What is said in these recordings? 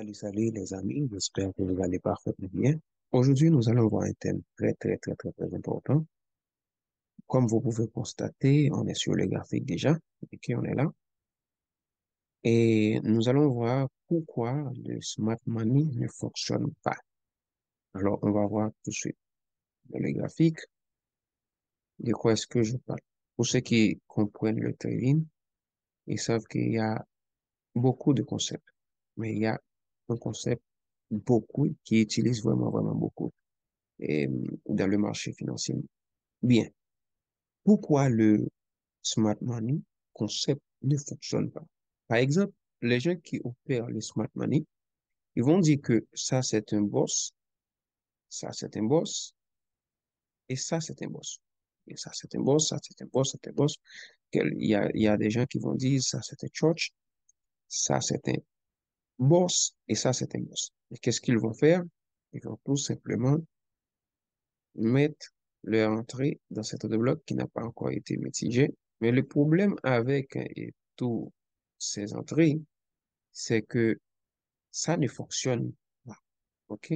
Salut, salut les amis, j'espère que vous allez parfaitement bien. Aujourd'hui, nous allons voir un thème très important. Comme vous pouvez constater, on est sur le graphique déjà, ok, on est là. Et nous allons voir pourquoi le smart money ne fonctionne pas. Alors, on va voir tout de suite dans le graphique de quoi est-ce que je parle. Pour ceux qui comprennent le trading, ils savent qu'il y a beaucoup de concepts, mais il y a un concept beaucoup qui utilise vraiment beaucoup et, dans le marché financier. Bien. Pourquoi le smart money concept ne fonctionne pas? Par exemple, les gens qui opèrent le smart money, ils vont dire que ça c'est un boss, ça c'est un boss, et ça c'est un boss. Et ça c'est un boss, ça c'est un boss, c'est un boss. Il y a des gens qui vont dire ça c'est un church, ça c'est un boss, et ça c'est un boss. Et qu'est-ce qu'ils vont faire? Ils vont tout simplement mettre leur entrée dans cette de bloc qui n'a pas encore été mitigée. Mais le problème avec tous ces entrées, c'est que ça ne fonctionne pas. OK?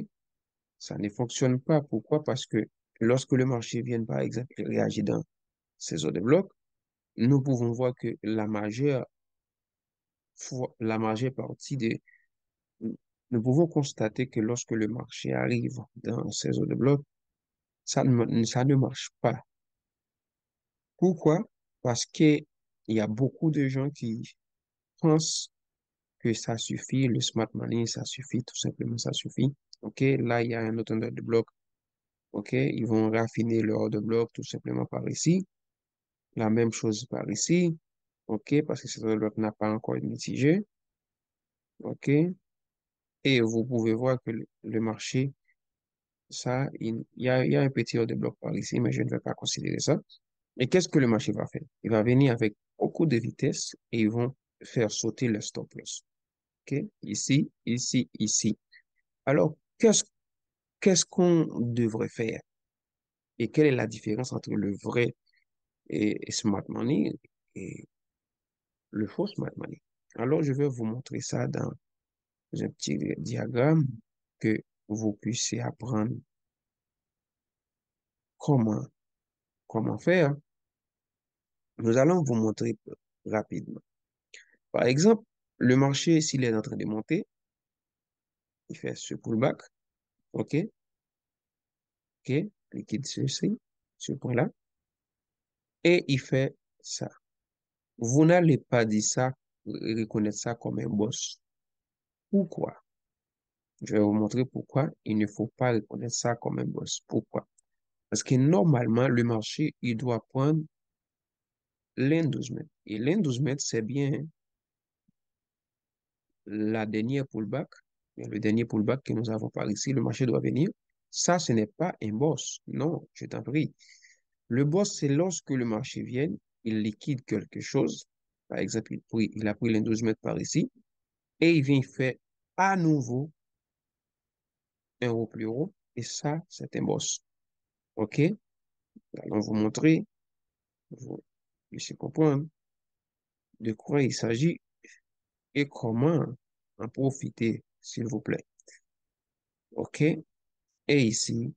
Ça ne fonctionne pas. Pourquoi? Parce que lorsque le marché vient, par exemple, réagir dans ces eaux de bloc, nous pouvons voir que la majeure partie des, nous pouvons constater que lorsque le marché arrive dans ces eaux de bloc, ça ne marche pas. Pourquoi? Parce que il y a beaucoup de gens qui pensent que ça suffit, le smart money, ça suffit, tout simplement, ça suffit. OK, là, il y a un autre ordre de bloc. OK, ils vont raffiner leur ordre de bloc tout simplement par ici. La même chose par ici. OK, parce que cet ordre de bloc n'a pas encore été mitigé. OK, et vous pouvez voir que le marché, ça, il y a un petit ordre de bloc par ici, mais je ne vais pas considérer ça. Et qu'est-ce que le marché va faire? Il va venir avec beaucoup de vitesse et ils vont faire sauter le stop loss. OK? Ici, ici, ici. Alors, qu'est-ce qu'on devrait faire? Et quelle est la différence entre le vrai et smart money et le faux smart money? Alors, je vais vous montrer ça dans un petit diagramme que vous puissiez apprendre comment, comment faire. Nous allons vous montrer rapidement. Par exemple, le marché, s'il est en train de monter, il fait ce pullback, OK, OK, liquide ceci, ce point-là, et il fait ça. Vous n'allez pas dire ça, reconnaître ça comme un boss. Pourquoi? Je vais vous montrer pourquoi il ne faut pas reconnaître ça comme un boss. Pourquoi? Parce que normalement, le marché, il doit prendre l'un 12 mètres. Et l'un 12 mètres, c'est bien la dernière pullback, le dernier pullback que nous avons par ici, le marché doit venir. Ça, ce n'est pas un boss. Non, je t'en prie. Le boss, c'est lorsque le marché vient, il liquide quelque chose. Par exemple, il a pris les 12 mètres par ici et il vient faire à nouveau un haut plus haut. Et ça, c'est un boss. OK? Allons vous montrer, vous puissiez comprendre de quoi il s'agit et comment en profiter, s'il vous plaît. OK? Et ici,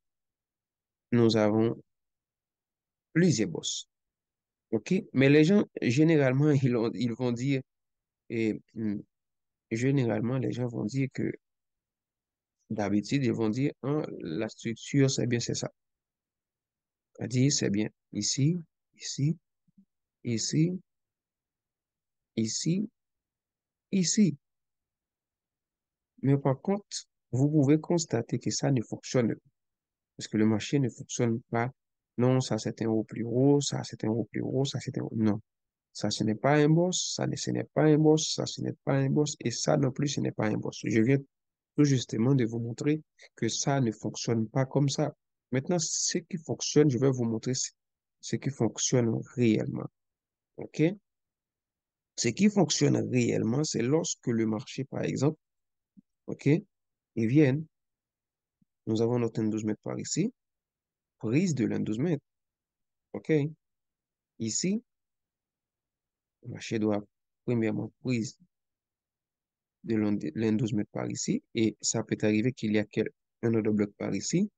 nous avons plusieurs boss. OK? Mais les gens, généralement, ils vont dire, et généralement, les gens vont dire que d'habitude, ils vont dire, ah, la structure, c'est bien, c'est ça. C'est-à-dire, c'est bien ici, ici, ici, ici, ici. Mais par contre, vous pouvez constater que ça ne fonctionne pas. Parce que le marché ne fonctionne pas. Non, ça c'est un haut plus haut, ça c'est un haut plus haut, ça c'est un haut. Non. Ça, ce n'est pas un boss, ce n'est pas un boss, ça, ce n'est pas un boss, et ça non plus, ce n'est pas un boss. Je viens tout justement de vous montrer que ça ne fonctionne pas comme ça. Maintenant, ce qui fonctionne, je vais vous montrer ce qui fonctionne réellement. OK? Ce qui fonctionne réellement, c'est lorsque le marché, par exemple, OK, il vient, nous avons notre 12 mètres par ici, prise de l'un 12 mètres. OK? Ici, le marché doit premièrement prise de l'un 12 mètres par ici, et ça peut arriver qu'il y a un autre bloc par ici,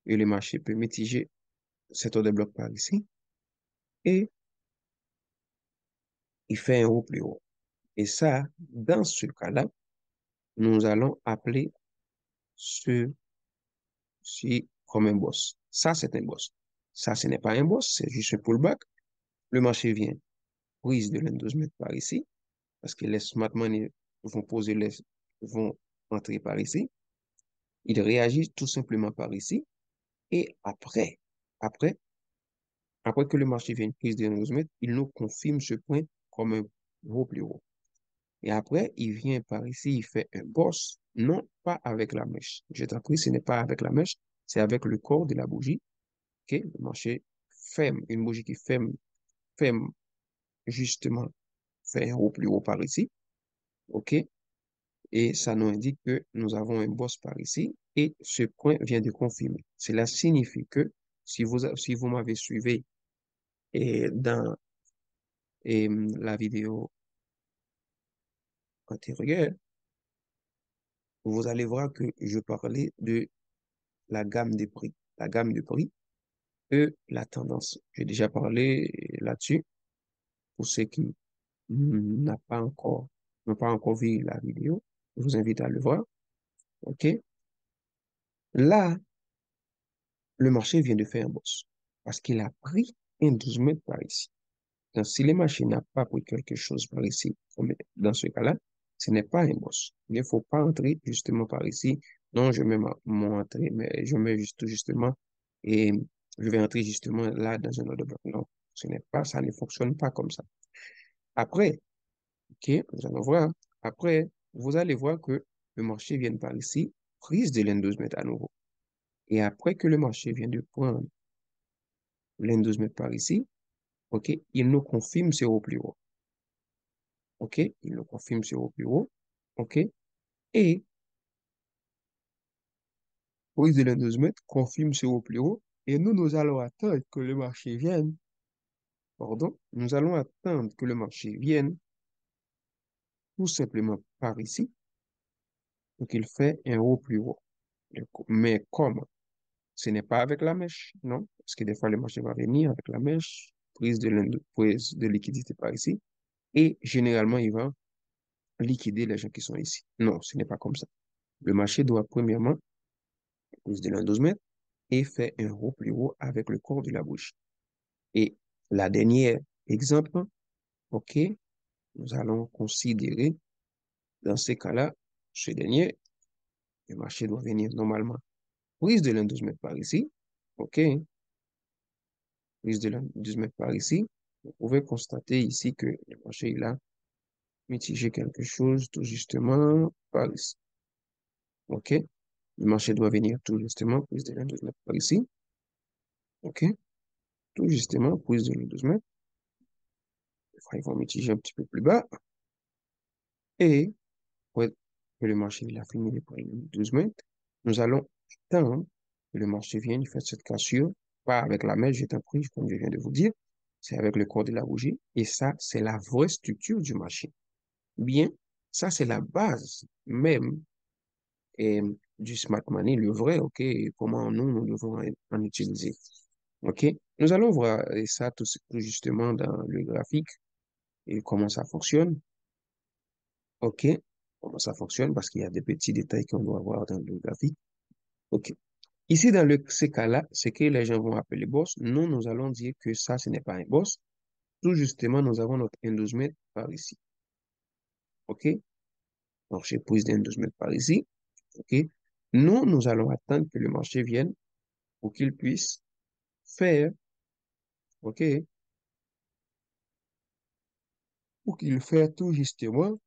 et le marché peut mitiger cet autre bloc par ici, et il fait un haut plus haut. Et ça, dans ce cas-là, nous allons appeler ceci comme un boss. Ça, c'est un boss. Ça, ce n'est pas un boss, c'est juste un pullback. Le marché vient, prise de l'un 12 mètres par ici, parce que les smart money vont entrer par ici. Ils réagissent tout simplement par ici. Et après, après que le marché vienne prise de 12 mètres, il nous confirme ce point comme un gros plus haut. Et après, il vient par ici, il fait un boss, non pas avec la mèche. J'ai compris, ce n'est pas avec la mèche, c'est avec le corps de la bougie. OK? Le marché ferme, une bougie qui ferme justement, fait un haut plus haut par ici. OK? Et ça nous indique que nous avons un boss par ici. Et ce point vient de confirmer. Cela signifie que si vous m'avez suivi dans la vidéo antérieure, vous allez voir que je parlais de la gamme de prix. La gamme de prix et la tendance. J'ai déjà parlé là-dessus. Pour ceux qui n'ont pas encore vu la vidéo, je vous invite à le voir. OK? Là, le marché vient de faire un boss parce qu'il a pris un 12 mètres par ici. Donc, si le marché n'a pas pris quelque chose par ici, comme dans ce cas-là, ce n'est pas un boss. Il ne faut pas entrer justement par ici. Non, je mets mon entrée, mais je mets justement et je vais entrer justement là dans un autre bloc. Non, ce n'est pas, ça ne fonctionne pas comme ça. Après, OK, nous allons voir. Après, vous allez voir que le marché vient par ici, prise de l'N 12 mètres à nouveau. Et après que le marché vient de prendre l'N 12 mètres par ici, OK, il nous confirme c'est au plus haut. OK, il nous confirme c'est au plus haut. OK, et prise de l'N 12 mètres confirme c'est au plus haut. Et nous allons attendre que le marché vienne. Pardon, nous allons attendre que le marché vienne tout simplement par ici. Donc, il fait un haut plus haut. Mais comme ce n'est pas avec la mèche, non? Parce que des fois, le marché va venir avec la mèche, prise de liquidité par ici, et généralement, il va liquider les gens qui sont ici. Non, ce n'est pas comme ça. Le marché doit premièrement, prise de l'un 12 mètres, et faire un haut plus haut avec le corps de la bouche. Et la dernière exemple, OK, nous allons considérer dans ces cas-là, ce dernier, le marché doit venir normalement. Prise de l'un 12 mètres par ici, OK, prise de l'un 12 mètres par ici. Vous pouvez constater ici que le marché il a mitigé quelque chose tout justement par ici. OK? Le marché doit venir tout justement, prise de l'un 12 mètres par ici. OK? Tout justement, prise de l'un 12 mètres. Des fois, ils vont mitiger un petit peu plus bas. Et ouais, que le marché il a fini de prendre 12 mètres, nous allons attendre que le marché vienne faire cette cassure, pas avec la mèche, j'ai compris, comme je viens de vous dire, c'est avec le corps de la bougie. Et ça, c'est la vraie structure du marché. Bien, ça, c'est la base même du smart money, le vrai, OK, et comment nous devons en utiliser. OK, nous allons voir ça tout justement dans le graphique et comment ça fonctionne. OK, comment ça fonctionne parce qu'il y a des petits détails qu'on doit voir dans le graphique. OK. Ici, dans ces cas-là, c'est que les gens vont appeler boss. Nous, nous allons dire que ça, ce n'est pas un boss. Tout justement, nous avons notre 12 mètres par ici. OK? Donc, j'ai pris 12 mètres par ici. OK? Nous allons attendre que le marché vienne pour qu'il puisse faire, OK? Pour qu'il fasse tout justement,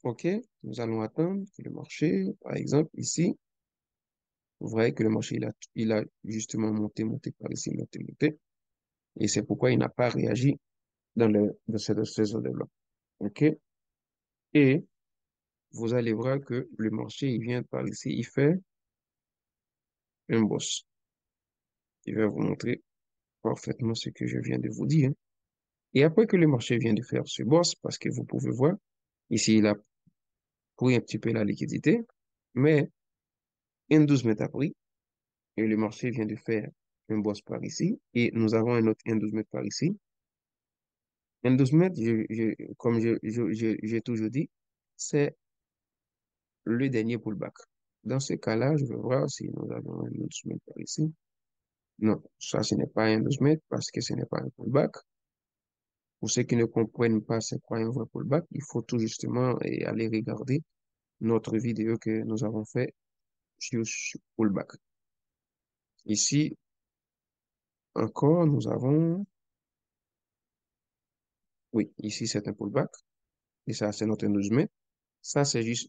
OK? Nous allons attendre que le marché, par exemple, ici, vous voyez que le marché, il a justement monté par ici, monté. Et c'est pourquoi il n'a pas réagi dans cette saison de blanc. OK? Et vous allez voir que le marché, il vient par ici, il fait un boss. Il va vous montrer parfaitement ce que je viens de vous dire. Et après que le marché vient de faire ce boss, parce que vous pouvez voir, ici, pour un petit peu la liquidité, mais un 12 mètres après, et le marché vient de faire un boss par ici, et nous avons un autre un 12 mètres par ici. Un 12 mètres, comme j'ai toujours dit, c'est le dernier pullback. Dans ce cas-là, je vais voir si nous avons un 12 mètres par ici. Non, ça, ce n'est pas un 12 mètres parce que ce n'est pas un pullback. Pour ceux qui ne comprennent pas c'est quoi un vrai pullback, il faut tout justement aller regarder notre vidéo que nous avons fait sur pullback. Ici, encore, nous avons, oui, ici, c'est un pullback. Et ça, c'est notre 12 mètres. Ça, c'est juste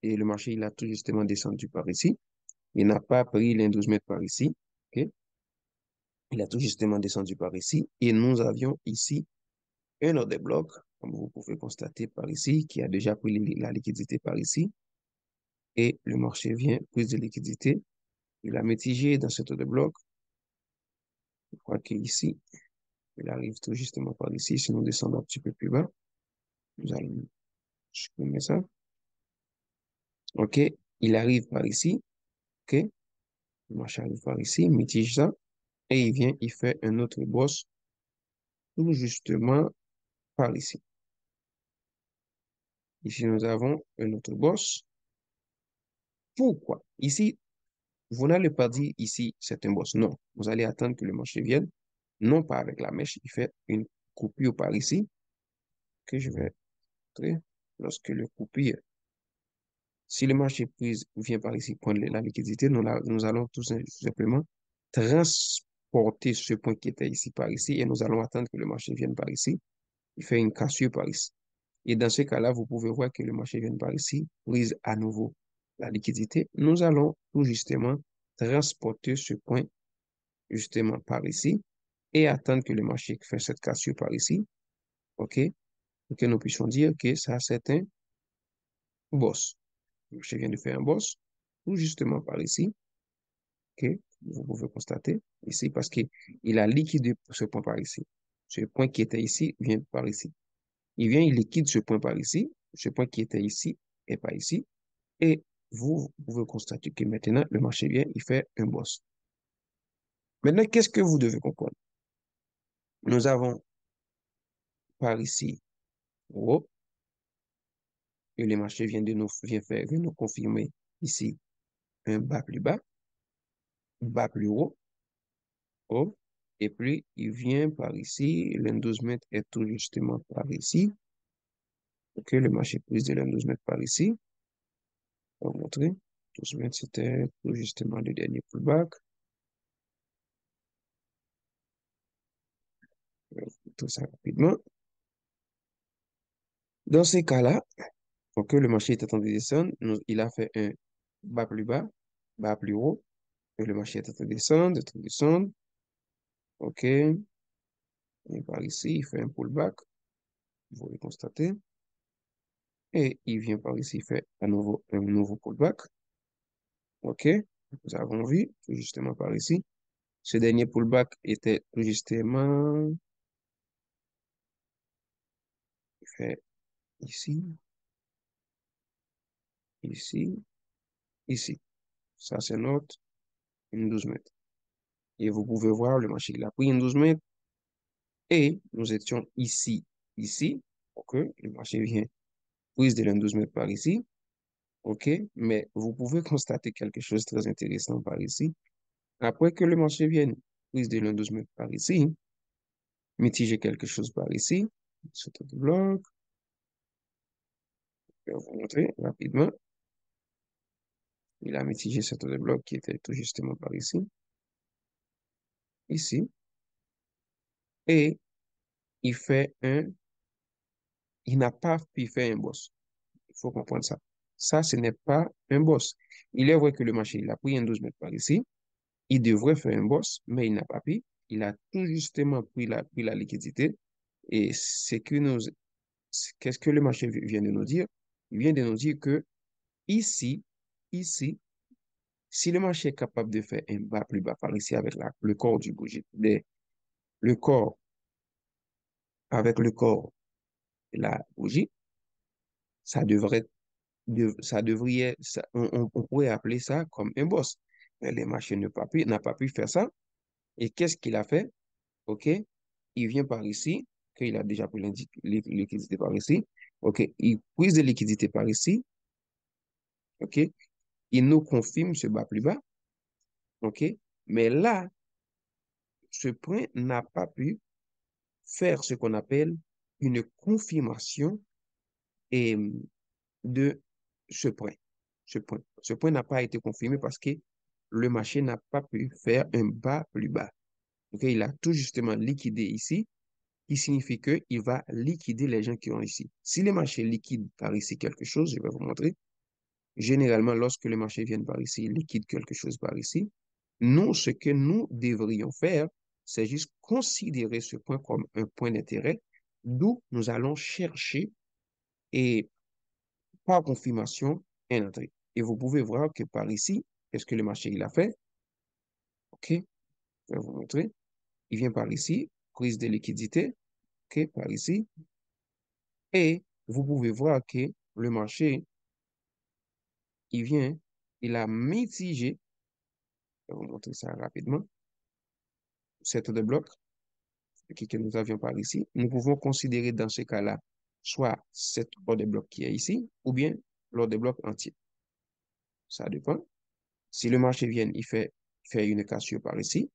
et le marché, il a tout justement descendu par ici. Il n'a pas pris les 12 mètres par ici. OK? Il a tout justement descendu par ici. Et nous avions ici un autre bloc, comme vous pouvez constater par ici, qui a déjà pris la liquidité par ici. Et le marché vient, prise de liquidité. Il a mitigé dans cet autre bloc. Je crois qu'ici, il arrive tout justement par ici. Si nous descendons un petit peu plus bas, nous allons supprimer ça. OK? Il arrive par ici. OK? Le marché arrive par ici, mitige ça. Et il vient, il fait un autre boss tout justement par ici. Ici, nous avons un autre boss. Pourquoi? Ici, vous n'allez pas dire ici, c'est un boss. Non. Vous allez attendre que le marché vienne. Non pas avec la mèche. Il fait une coupure par ici que je vais montrer. Lorsque le coupure, si le marché prise vient par ici prendre la liquidité, nous allons tout simplement transporter ce point qui était ici par ici et nous allons attendre que le marché vienne par ici. Il fait une cassure par ici. Et dans ce cas-là, vous pouvez voir que le marché vient par ici, prise à nouveau la liquidité. Nous allons tout justement transporter ce point justement par ici et attendre que le marché fasse cette cassure par ici, OK? Pour que nous puissions dire que ça, c'est un boss. Le marché vient de faire un boss, tout justement par ici, OK? Vous pouvez constater ici parce qu'il a liquidé ce point par ici. Ce point qui était ici vient par ici. Il vient, il liquide ce point par ici, ce point qui était ici et pas ici. Et vous pouvez constater que maintenant, le marché vient, il fait un boss. Maintenant, qu'est-ce que vous devez comprendre? Nous avons par ici, haut, et le marché vient nous confirmer ici un bas plus haut, et puis il vient par ici, le 12 mètres est tout justement par ici. Ok, le marché prise de le 12 mètres par ici. On va montrer. 12 mètres, c'était tout justement le dernier pullback. Tout ça rapidement. Dans ces cas-là, ok, le marché est en train de descendre. Il a fait un bas plus haut. Et le marché est en train de descendre, de descendre. Ok, et par ici, il fait un pullback. Vous le constatez. Et il vient par ici, il fait à nouveau un nouveau pullback. Ok, nous avons vu, tout justement par ici. Ce dernier pullback était tout justement, il fait ici, ici, ici. Ça, c'est notre une 12 mètres. Et vous pouvez voir, le marché, il a pris une 12 mètres. Et nous étions ici. OK, le marché vient prise de l'un 12 mètres par ici. OK, mais vous pouvez constater quelque chose de très intéressant par ici. Après que le marché vienne prise de l'un 12 mètres par ici, mitiger quelque chose par ici, sur tout bloc, je vais vous montrer rapidement. Il a mitigé ce autre bloc qui était tout justement par ici, et il fait il n'a pas pu faire un boss. Il faut comprendre ça. Ça, ce n'est pas un boss. Il est vrai que le marché, il a pris un 12 mètres par ici. Il devrait faire un boss, mais il n'a pas pris. Il a tout justement pris la liquidité. Et qu'est-ce que le marché vient de nous dire? Il vient de nous dire que ici, ici, si le marché est capable de faire un bas plus bas par ici avec le corps du bougie, le corps, avec le corps de la bougie, ça devrait ça devrait, on pourrait appeler ça comme un boss. Mais le marché n'a pas pu faire ça. Et qu'est-ce qu'il a fait? OK? Il vient par ici, qu'il a déjà pris liquidité par ici. OK? Il prise de liquidité par ici. OK? Il nous confirme ce bas plus bas. OK? Mais là, ce point n'a pas pu faire ce qu'on appelle une confirmation et, de ce point. Ce point n'a pas été confirmé parce que le marché n'a pas pu faire un bas plus bas. OK? Il a tout justement liquidé ici, qui signifie qu'il va liquider les gens qui ont ici. Si le marché liquide par ici quelque chose, je vais vous montrer. Généralement, lorsque le marché vient par ici, il liquide quelque chose par ici. Nous, ce que nous devrions faire, c'est juste considérer ce point comme un point d'intérêt, d'où nous allons chercher et par confirmation un entrée. Et vous pouvez voir que par ici, qu'est-ce que le marché il a fait? OK, je vais vous montrer. Il vient par ici, prise de liquidité, OK, par ici. Et vous pouvez voir que le marché, il vient, il a mitigé, je vais vous montrer ça rapidement, cette de bloc que nous avions par ici. Nous pouvons considérer dans ce cas-là, soit cette ordre de bloc qui est ici, ou bien l'ordre de bloc entier. Ça dépend. Si le marché vient, fait une cassure par ici,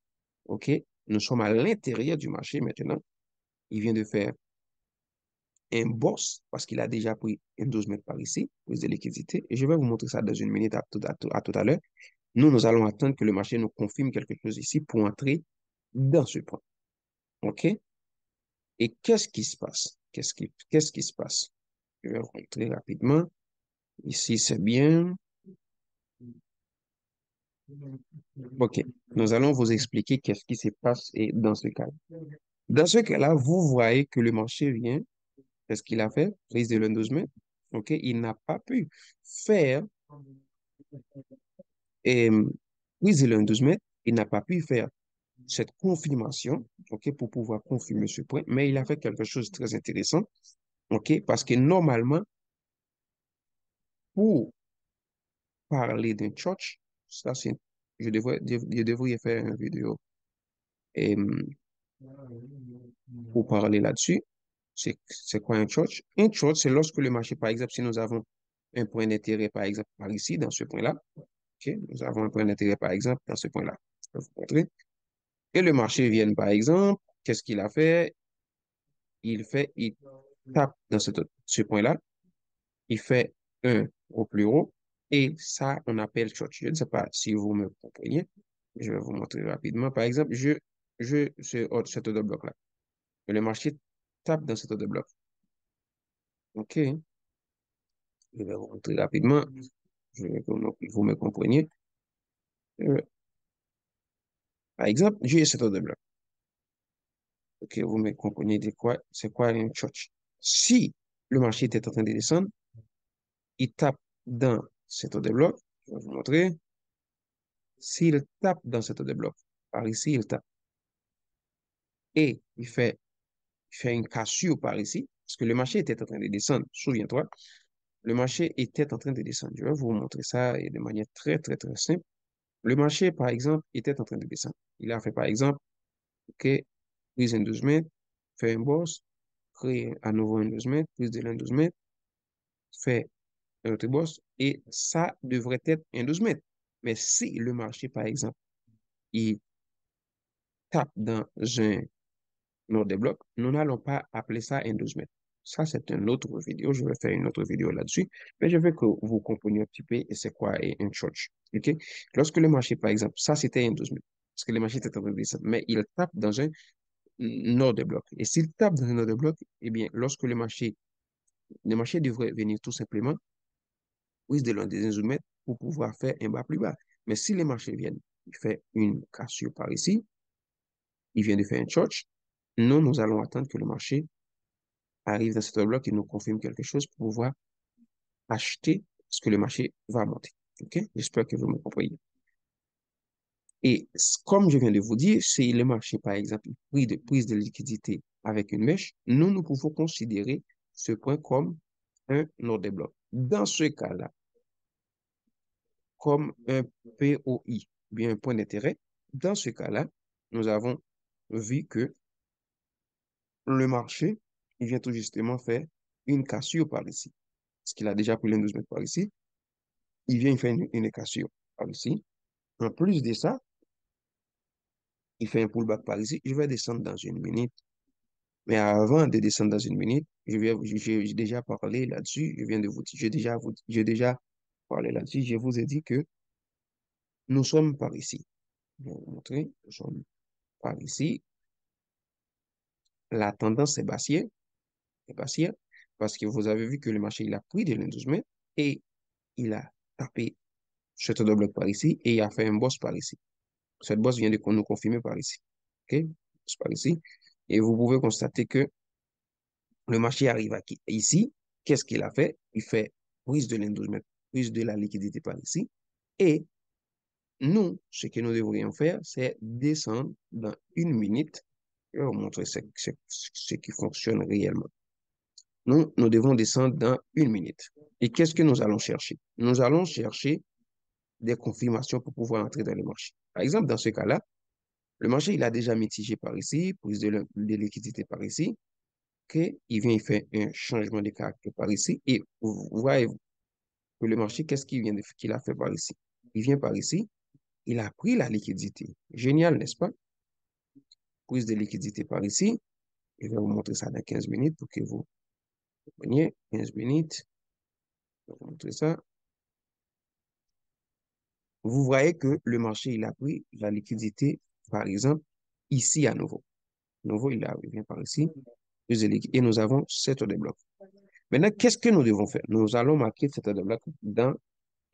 OK, nous sommes à l'intérieur du marché maintenant. Il vient de faire un boss parce qu'il a déjà pris un 12 mètres par ici, prise de liquidité. Et je vais vous montrer ça dans une minute à tout à l'heure. Nous allons attendre que le marché nous confirme quelque chose ici pour entrer dans ce point. OK? Et qu'est-ce qui se passe? Qu'est-ce qui se passe? Je vais vous montrer rapidement. Ici, c'est bien. OK. Nous allons vous expliquer qu'est-ce qui se passe dans ce cas. Dans ce cas-là, vous voyez que le marché vient. Qu'est-ce qu'il a fait? Prise de l'endorsement. OK. Il n'a pas pu faire, prise de l'endorsement. Il n'a pas pu faire cette confirmation, OK, pour pouvoir confirmer ce point, mais il a fait quelque chose de très intéressant, OK, parce que normalement, pour parler d'un church, ça c'est, je devrais faire une vidéo et, pour parler là-dessus. C'est quoi un church? Un church, c'est lorsque le marché, par exemple, si nous avons un point d'intérêt, par exemple, par ici, dans ce point-là, OK, nous avons un point d'intérêt, par exemple, dans ce point-là. Je vais vous montrer. Et le marché vient, par exemple, qu'est-ce qu'il a fait? Il tape dans ce point-là, il fait un au plus haut, et ça, on appelle church. Je ne sais pas si vous me comprenez. Je vais vous montrer rapidement. Par exemple, cet autre bloc-là. Et le marché tape dans cet autre bloc. OK. Je vais vous montrer rapidement. Je veux que vous me compreniez. Euh, Par exemple, j'ai cet autre bloc. OK, vous me comprenez de quoi, c'est quoi une church. Si le marché était en train de descendre, il tape dans cet autre bloc. Je vais vous montrer. S'il tape dans cet autre bloc, par ici, il tape. Et il fait une cassure par ici, parce que le marché était en train de descendre. Souviens-toi, le marché était en train de descendre. Je vais vous montrer ça et de manière très, très, très simple. Le marché, par exemple, était en train de descendre. Il a fait, par exemple, OK, prise un 12 mètres, fait un boss, crée à nouveau un 12 mètres, prise de l'un 12 mètres, fait un autre boss, et ça devrait être un 12 mètres. Mais si le marché, par exemple, il tape dans un nord des blocs, nous n'allons pas appeler ça un 12 mètres. Ça, c'est une autre vidéo. Je vais faire une autre vidéo là-dessus. Mais je veux que vous compreniez un petit peu et c'est quoi un church. OK? Lorsque le marché, par exemple, ça, c'était un 12 mètres. Parce que le marché était en train de descendre. Mais il tape dans un nord de bloc. Et s'il tape dans un nord de bloc, eh bien, lorsque le marché devrait venir tout simplement, prise de l'un des 12 mètres pour pouvoir faire un bas plus bas. Mais si les marchés viennent, il fait une cassure par ici, il vient de faire un church, nous allons attendre que le marché arrive dans ce bloc et nous confirme quelque chose pour pouvoir acheter ce que le marché va monter. OK? J'espère que vous me comprenez. Et comme je viens de vous dire, si le marché, par exemple, prise de liquidité avec une mèche, nous pouvons considérer ce point comme un ordre de bloc. Dans ce cas-là, comme un POI, bien un point d'intérêt, dans ce cas-là, nous avons vu que le marché, il vient tout justement faire une cassure par ici. Parce qu'il a déjà pris les 12 mètres par ici. Il vient faire une cassure par ici. En plus de ça, il fait un pullback par ici. Je vais descendre dans une minute. Mais avant de descendre dans une minute, j'ai déjà parlé là-dessus. Je viens de vous, j'ai déjà parlé là-dessus. Je vous ai dit que nous sommes par ici. Je vais vous montrer. Nous sommes par ici. La tendance est baissière. Est baissière parce que vous avez vu que le marché, il a pris de l'indice et il a tapé ce de bloc par ici et il a fait un boss par ici. Cette boss vient de nous confirmer par ici. OK? C'est par ici. Et vous pouvez constater que le marché arrive ici. Qu'est-ce qu'il a fait? Il fait prise de l'endogène, prise de la liquidité par ici. Et nous, ce que nous devrions faire, c'est descendre dans une minute. Je vais vous montrer ce qui fonctionne réellement. Nous devons descendre dans une minute. Et qu'est-ce que nous allons chercher? Nous allons chercher des confirmations pour pouvoir entrer dans le marché. Par exemple, dans ce cas-là, le marché, il a déjà mitigé par ici, prise de liquidité par ici, qu'il vient, il fait un changement de caractère par ici, et vous voyez que le marché, qu'est-ce qu'il a fait par ici? Il vient par ici, il a pris la liquidité. Génial, n'est-ce pas? Prise de liquidité par ici. Je vais vous montrer ça dans 15 minutes pour que vous compreniez. 15 minutes. Je vais vous montrer ça. Vous voyez que le marché, il a pris la liquidité, par exemple, ici à nouveau. Nouveau, il vient par ici. Et nous avons cette ordre de bloc. Maintenant, qu'est-ce que nous devons faire? Nous allons marquer cette ordre de bloc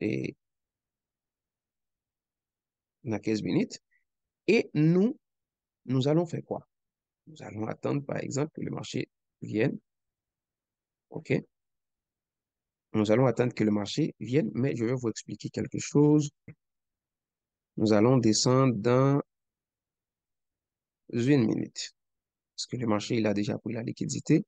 et, dans 15 minutes. Et nous allons faire quoi? Nous allons attendre, par exemple, que le marché vienne. OK? Nous allons attendre que le marché vienne, mais je vais vous expliquer quelque chose. Nous allons descendre dans une minute. Parce que le marché, il a déjà pris la liquidité.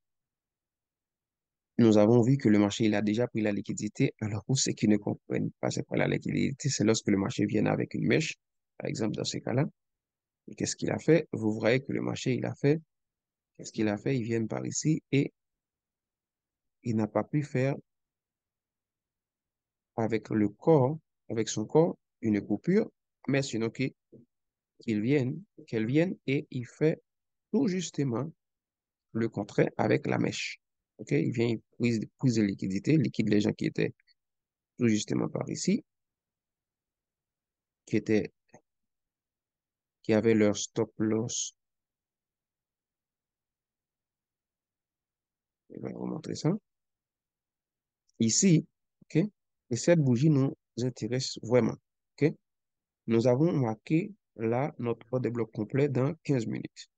Nous avons vu que le marché, il a déjà pris la liquidité. Alors, pour ceux qui ne comprennent pas c'est quoi la liquidité, c'est lorsque le marché vient avec une mèche, par exemple, dans ce cas-là. Et qu'est-ce qu'il a fait? Vous voyez que le marché, il a fait, qu'est-ce qu'il a fait? Il vient par ici et il n'a pas pu faire avec le corps, avec son corps, une coupure, mais sinon qu'elle vienne et il fait tout justement le contraire avec la mèche. OK? Il vient, il prise de liquidité, liquide les gens qui étaient tout justement par ici, qui étaient, qui avaient leur stop loss. Je vais vous montrer ça. Ici, OK? Et cette bougie nous intéresse vraiment. OK? Nous avons marqué là notre ordre de bloc complet dans 15 minutes.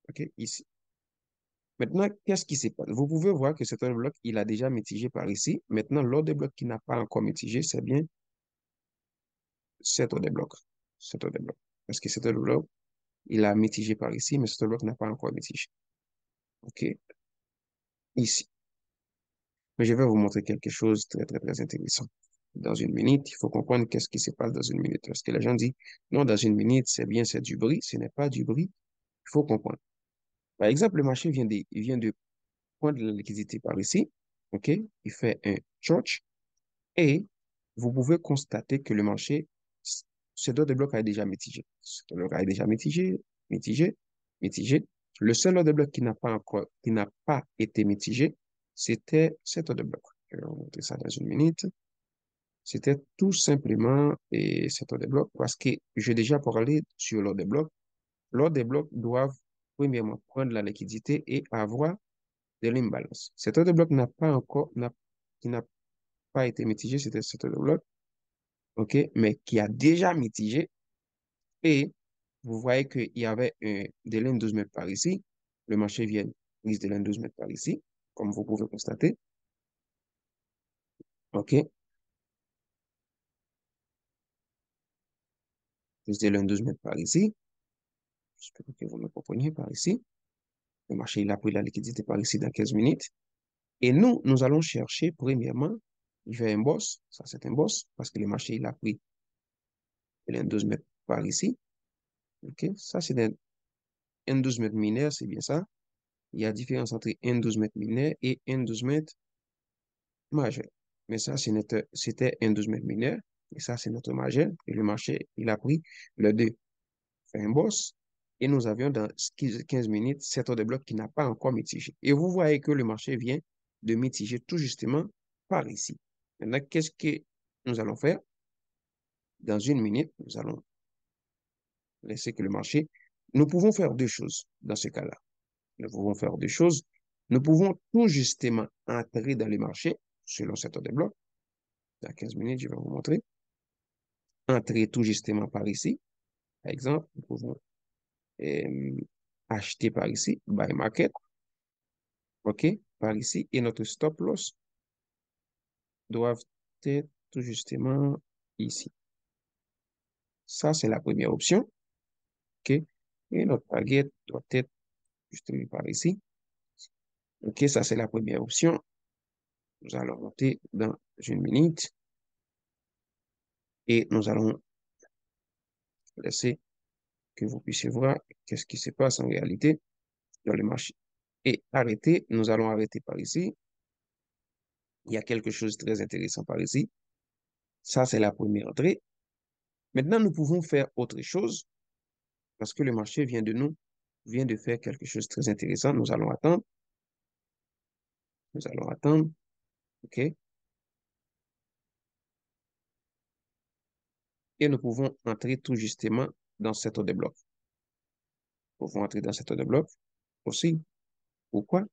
OK? Ici. Maintenant, qu'est-ce qui se passe? Vous pouvez voir que cet ordre de bloc, il a déjà mitigé par ici. Maintenant, l'ordre de bloc qui n'a pas encore mitigé, c'est bien cet ordre de bloc. Cet ordre de bloc. Parce que cet ordre de bloc, il a mitigé par ici, mais cet ordre de bloc n'a pas encore mitigé. OK? Ici. Mais je vais vous montrer quelque chose de très, très, très intéressant. Dans une minute, il faut comprendre qu'est-ce qui se passe dans une minute. Parce que les gens disent, non, dans une minute, c'est bien, c'est du bruit. Ce n'est pas du bruit. Il faut comprendre. Par exemple, le marché il vient de prendre la liquidité par ici. OK? Il fait un short et vous pouvez constater que le marché, ce dos de bloc a déjà mitigé. Ce dos de bloc a déjà mitigé, mitigé, mitigé. Le seul ordre de bloc qui n'a pas été mitigé, c'était cet ordre de bloc. Je vais vous montrer ça dans une minute. C'était tout simplement cet ordre de bloc parce que j'ai déjà parlé sur l'ordre de bloc. L'ordre de bloc doivent premièrement prendre la liquidité et avoir de l'imbalance. Cet ordre de bloc qui n'a pas été mitigé, c'était cet ordre de bloc, OK, mais qui a déjà mitigé. Et vous voyez qu'il y avait de l'N 12 mètres par ici. Le marché vient prise de l'N 12 mètres par ici, comme vous pouvez constater. OK, prise de l'N 12 mètres par ici. J'espère que vous me compreniez par ici. Le marché, il a pris la liquidité par ici dans 15 minutes. Et nous allons chercher, premièrement, il fait un boss, ça c'est un boss, parce que le marché, il a pris un 12 mètres par ici. OK? Ça, c'est un 12 mètres mineur, c'est bien ça. Il y a différence entre un 12 mètres mineur et un 12 mètres majeur. Mais ça, c'était un 12 mètres mineur. Et ça, c'est notre majeur. Et le marché, il a pris le 2, fait un boss. Et nous avions dans 15 minutes cet ordre de bloc qui n'a pas encore mitigé. Et vous voyez que le marché vient de mitiger tout justement par ici. Maintenant, qu'est-ce que nous allons faire? Dans une minute, nous allons laisser que le marché... Nous pouvons faire deux choses dans ce cas-là. Nous pouvons faire deux choses. Nous pouvons tout justement entrer dans le marché selon cet ordre de bloc. Dans 15 minutes, je vais vous montrer. Entrer tout justement par ici. Par exemple, nous pouvons euh, acheter par ici, buy market, OK, par ici, et notre stop loss doivent être tout justement ici. Ça, c'est la première option, OK, et notre target doit être justement par ici. OK, ça, c'est la première option. Nous allons monter dans une minute et nous allons laisser que vous puissiez voir qu'est-ce qui se passe en réalité dans le marché. Et arrêter, nous allons arrêter par ici. Il y a quelque chose de très intéressant par ici. Ça, c'est la première entrée. Maintenant, nous pouvons faire autre chose parce que le marché vient de faire quelque chose de très intéressant. Nous allons attendre, OK? Et nous pouvons entrer tout justement dans cette ordre de bloc. Nous pouvons entrer dans cette ordre de bloc aussi. Pourquoi?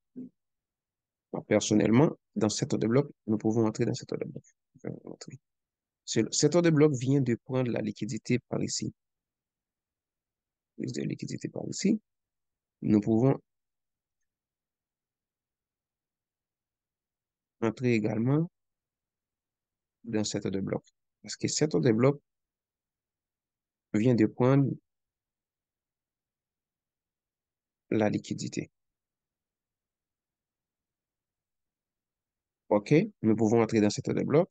Moi, personnellement, dans cette ordre de bloc, nous pouvons entrer dans cette ordre de bloc. Je vais vous montrer. Cette ordre de bloc vient de prendre la liquidité par ici. Plus de liquidité par ici. Nous pouvons entrer également dans cette ordre de bloc. Parce que cette ordre de bloc vient de prendre la liquidité. OK, nous pouvons entrer dans cette ordre de bloc.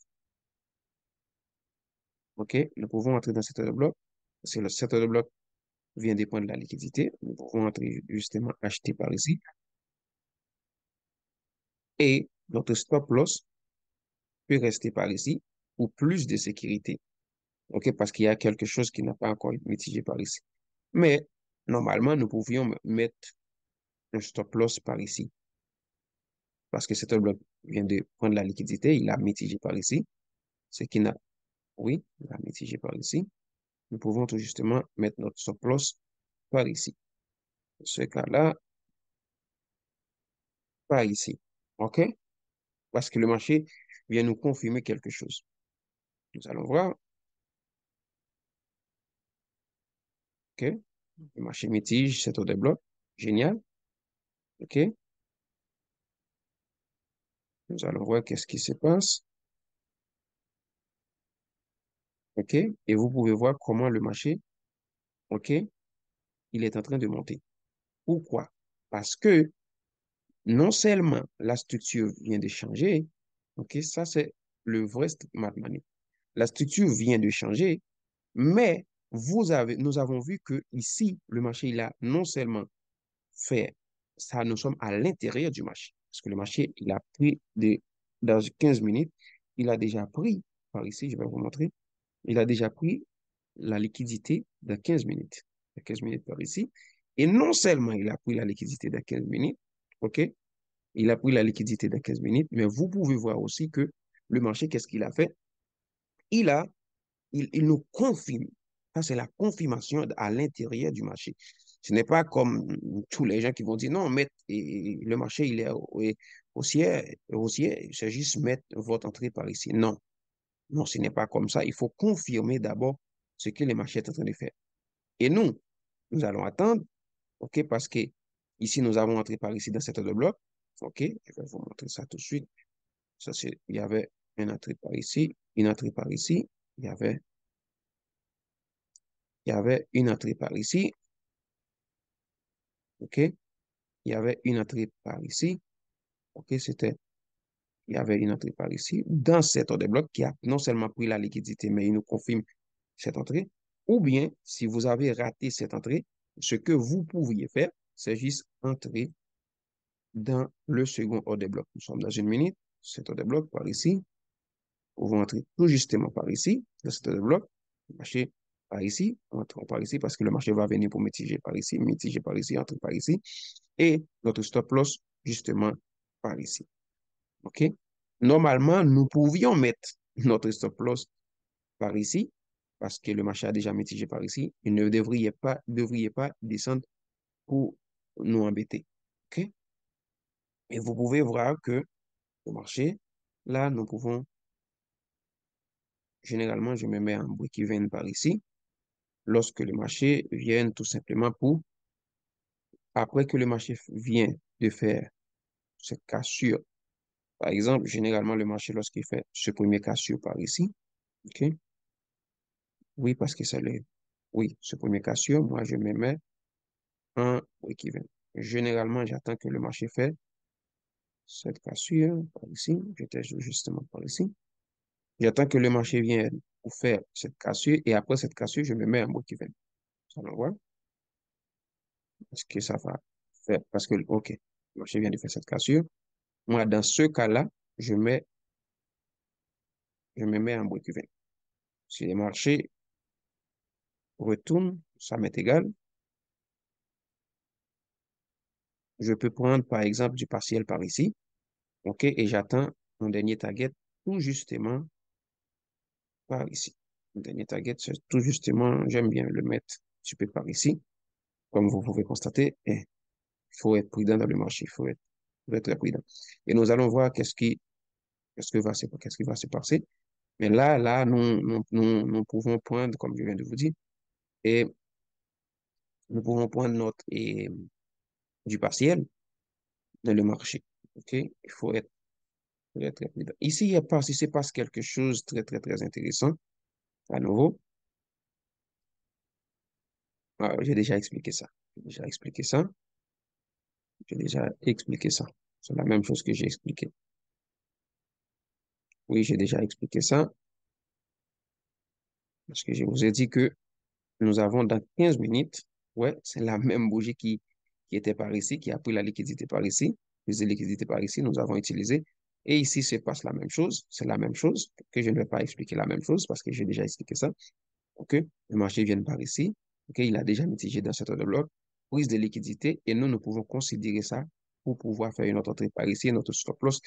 OK, nous pouvons entrer dans cette ordre de bloc. Parce que cette ordre de bloc vient de prendre la liquidité. Nous pouvons entrer justement acheter par ici. Et notre stop loss peut rester par ici pour plus de sécurité. OK, parce qu'il y a quelque chose qui n'a pas encore été mitigé par ici. Mais normalement, nous pouvions mettre un stop loss par ici. Parce que cet bloc vient de prendre la liquidité, il a mitigé par ici. Ce qui n'a, oui, il a mitigé par ici. Nous pouvons tout justement mettre notre stop loss par ici. Dans ce cas-là, par ici. OK? Parce que le marché vient nous confirmer quelque chose. Nous allons voir. OK? Le marché mitige cet ordre de bloc. Génial. OK? Nous allons voir qu'est-ce qui se passe. OK? Et vous pouvez voir comment le marché, OK, il est en train de monter. Pourquoi? Parce que non seulement la structure vient de changer, OK, ça c'est le vrai mathematique. La structure vient de changer, mais nous avons vu que ici, le marché, il a non seulement fait ça, nous sommes à l'intérieur du marché. Parce que le marché, il a pris dans 15 minutes, il a déjà pris, par ici, je vais vous montrer, il a déjà pris la liquidité de 15 minutes. De 15 minutes par ici. Et non seulement il a pris la liquidité de 15 minutes, OK? Il a pris la liquidité de 15 minutes, mais vous pouvez voir aussi que le marché, qu'est-ce qu'il a fait? Il a, il nous confirme. Ça, c'est la confirmation à l'intérieur du marché. Ce n'est pas comme tous les gens qui vont dire non, le marché, il est haussier, c'est juste mettre votre entrée par ici. Non, non, ce n'est pas comme ça. Il faut confirmer d'abord ce que le marché est en train de faire. Et nous allons attendre, OK, parce que ici, nous avons entré par ici dans cette de bloc. OK, je vais vous montrer ça tout de suite. Ça, il y avait une entrée par ici, une entrée par ici, il y avait, il y avait une entrée par ici, OK, il y avait une entrée par ici, OK, c'était il y avait une entrée par ici, dans cet ordre de bloc qui a non seulement pris la liquidité, mais il nous confirme cette entrée. Ou bien, si vous avez raté cette entrée, ce que vous pouviez faire, c'est juste entrer dans le second ordre de bloc. Nous sommes dans une minute, cet ordre de bloc par ici. Vous pouvez entrer tout justement par ici, dans cet ordre de bloc. Le marché par ici, entrons par ici, parce que le marché va venir pour mitiger par ici, entrer par ici. Et notre stop loss, justement, par ici. OK? Normalement, nous pouvions mettre notre stop loss par ici, parce que le marché a déjà mitigé par ici. Il ne devriez pas descendre pour nous embêter. OK? Et vous pouvez voir que le marché, là, nous pouvons, généralement, je me mets en break-even par ici, lorsque le marché vient tout simplement pour, après que le marché vient de faire cette cassure, par exemple, généralement, le marché, lorsqu'il fait ce premier cassure par ici, OK? Oui, parce que c'est le, oui, ce premier cassure, moi, je me mets en break-even. Généralement, j'attends que le marché fait cette cassure par ici. J'étais justement par ici. J'attends que le marché vienne pour faire cette cassure et après cette cassure, je me mets en break-even. Ça va voir? Est-ce que ça va faire? Parce que, OK, le marché vient de faire cette cassure. Moi, dans ce cas-là, je mets, je me mets en break-even. Si le marché retourne, ça m'est égal. Je peux prendre, par exemple, du partiel par ici. OK, et j'attends mon dernier target tout justement par ici. Mon dernier target, c'est tout justement, j'aime bien le mettre super par ici. Comme vous pouvez constater, il faut être prudent dans le marché, faut être très prudent. Et nous allons voir qu'est-ce qui va se passer. Mais là, nous pouvons prendre, comme je viens de vous dire, et nous pouvons prendre notre, du partiel dans le marché. OK? Il faut être très, très prudent. Ici, il se passe quelque chose de très, très, très intéressant. À nouveau, j'ai déjà expliqué ça. J'ai déjà expliqué ça. J'ai déjà expliqué ça. C'est la même chose que j'ai expliqué. Oui, j'ai déjà expliqué ça. Parce que je vous ai dit que nous avons dans 15 minutes, ouais, c'est la même bougie qui était par ici, qui a pris la liquidité par ici, plus de liquidité par ici, nous avons utilisé. Et ici se passe la même chose, c'est la même chose, que je ne vais pas expliquer la même chose parce que j'ai déjà expliqué ça. OK, le marché vient par ici, OK, il a déjà mitigé dans cet ordre de bloc, prise de liquidité, et nous pouvons considérer ça pour pouvoir faire une autre entrée par ici, notre stop loss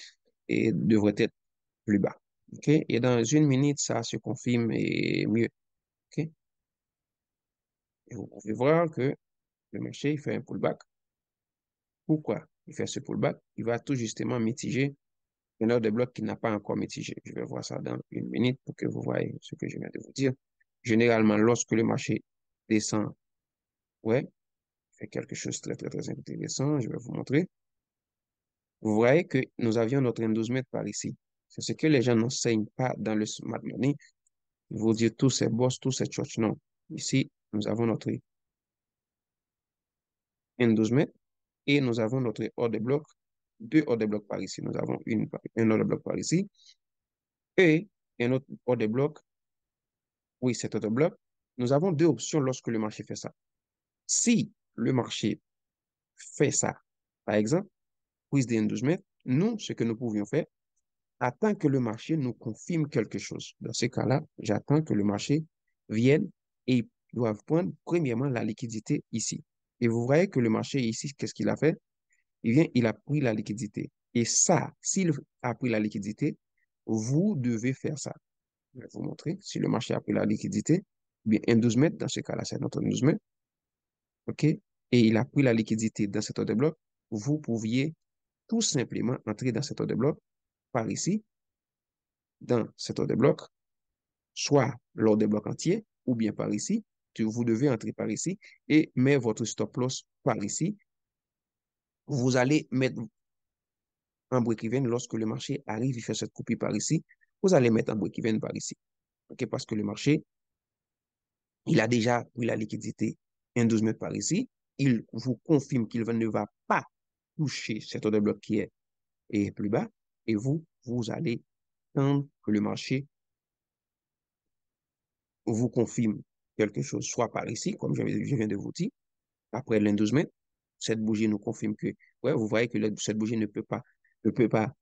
et devrait être plus bas. OK, et dans une minute, ça se confirme et mieux. OK, et vous pouvez voir que le marché, il fait un pullback. Pourquoi il fait ce pullback? Il va tout justement mitiger une heure de bloc qui n'a pas encore mitigé. Je vais voir ça dans une minute pour que vous voyez ce que je viens de vous dire. Généralement, lorsque le marché descend, ouais, il fait quelque chose de très, très, très intéressant. Je vais vous montrer. Vous voyez que nous avions notre M12 mètres par ici. C'est ce que les gens n'enseignent pas dans le smart money. Ils vont dire tous ces boss, tous ces church. Non. Ici, nous avons notre M12 mètres et nous avons notre ordre de bloc, deux ordres de bloc par ici. Nous avons un ordre de bloc par ici et un autre ordre de bloc, oui, cet ordre de bloc. Nous avons deux options lorsque le marché fait ça. Si le marché fait ça, par exemple, prise des 12 mètres, nous, ce que nous pouvions faire, attend que le marché nous confirme quelque chose. Dans ce cas-là, j'attends que le marché vienne et ils doivent prendre premièrement la liquidité ici. Et vous voyez que le marché ici, qu'est-ce qu'il a fait? Il vient, il a pris la liquidité. Et ça, s'il a pris la liquidité, vous devez faire ça. Je vais vous montrer. Si le marché a pris la liquidité, bien un 12 mètres, dans ce cas-là, c'est notre 12 mètres. OK? Et il a pris la liquidité dans cet ordre de bloc. Vous pouviez tout simplement entrer dans cet ordre de bloc par ici, dans cet ordre de bloc, soit l'ordre de bloc entier, ou bien par ici. Vous devez entrer par ici et mettre votre stop loss par ici. Vous allez mettre en break-even lorsque le marché arrive, il fait cette copie par ici. Vous allez mettre en break-even par ici. OK? Parce que le marché, il a déjà pris la liquidité un 12 mètres par ici. Il vous confirme qu'il ne va pas toucher cet ordre de bloc qui est plus bas. et vous allez attendre que le marché vous confirme quelque chose, soit par ici, comme je viens de vous dire, après l'endorsement, cette bougie nous confirme que, ouais, vous voyez que cette bougie ne peut pas, ne peut pas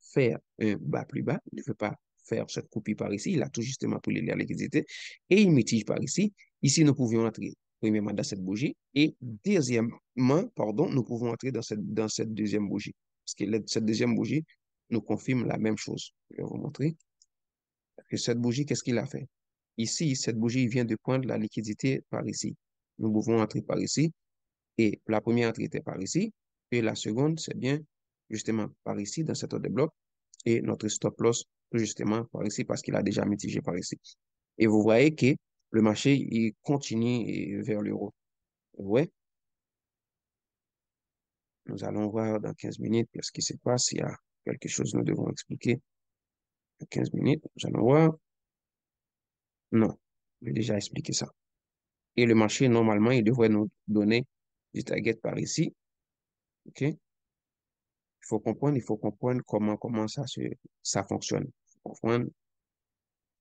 faire un bas plus bas, ne peut pas faire cette coupure par ici. Il a tout justement pour la liquidité et il mitige par ici. Ici, nous pouvions entrer premièrement dans cette bougie et deuxièmement, pardon, nous pouvons entrer dans cette deuxième bougie. Parce que cette deuxième bougie nous confirme la même chose. Je vais vous montrer que cette bougie, qu'est-ce qu'il a fait? Ici, cette bougie vient de prendre la liquidité par ici. Nous pouvons entrer par ici. Et la première entrée était par ici. Et la seconde, c'est bien justement par ici, dans cet ordre de bloc. Et notre stop loss, justement par ici, parce qu'il a déjà mitigé par ici. Et vous voyez que le marché, il continue vers l'euro. Ouais, nous allons voir dans 15 minutes ce qui se passe. Il y a quelque chose que nous devons expliquer. Dans 15 minutes, nous allons voir. Non, j'ai déjà expliqué ça. Et le marché, normalement, il devrait nous donner du target par ici. OK? Il faut comprendre comment ça fonctionne. Il faut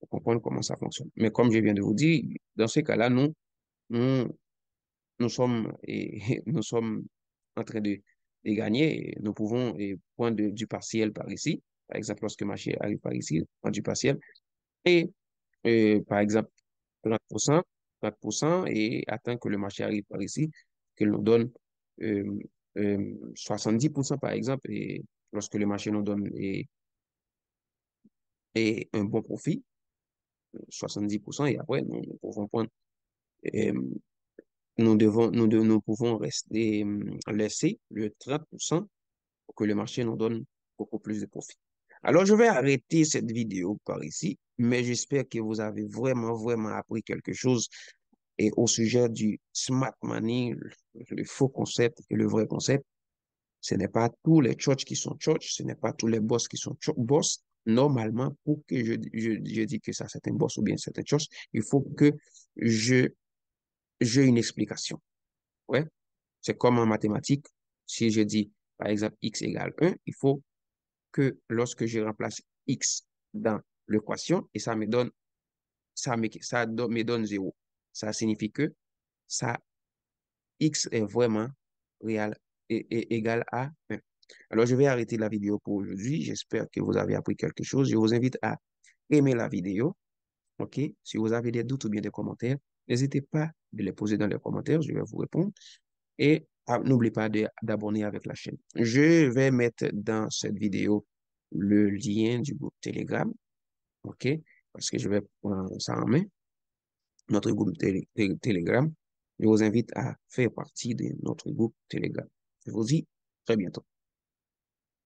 comprendre comment ça fonctionne. Mais comme je viens de vous dire, dans ce cas-là, nous, nous sommes en train de gagner. Nous pouvons prendre du partiel par ici. Par exemple, lorsque le marché arrive par ici, prendre du partiel. Et, par exemple, 30%, 30% et attend que le marché arrive par ici, qu'il nous donne euh, 70% par exemple, et lorsque le marché nous donne un bon profit, 70%, et après, nous pouvons prendre, euh, nous pouvons rester, laisser le 30% pour que le marché nous donne beaucoup plus de profit. Alors, je vais arrêter cette vidéo par ici, mais j'espère que vous avez vraiment appris quelque chose et au sujet du smart money, le faux concept et le vrai concept. Ce n'est pas tous les church qui sont church, ce n'est pas tous les boss qui sont boss. Normalement, pour que je dis que ça c'est un boss ou bien c'est un church, il faut que je, j'ai une explication. Ouais. C'est comme en mathématiques. Si je dis, par exemple, x égale 1, il faut que lorsque je remplace x dans l'équation, et me donne 0. Ça signifie que ça X est vraiment réel et égal à 1. Alors, je vais arrêter la vidéo pour aujourd'hui. J'espère que vous avez appris quelque chose. Je vous invite à aimer la vidéo. OK? Si vous avez des doutes ou bien des commentaires, n'hésitez pas de les poser dans les commentaires. Je vais vous répondre. Et n'oubliez pas d'abonner avec la chaîne. Je vais mettre dans cette vidéo le lien du groupe Telegram. OK? Parce que je vais prendre ça en main, notre groupe Telegram. Je vous invite à faire partie de notre groupe Telegram. Je vous dis très bientôt.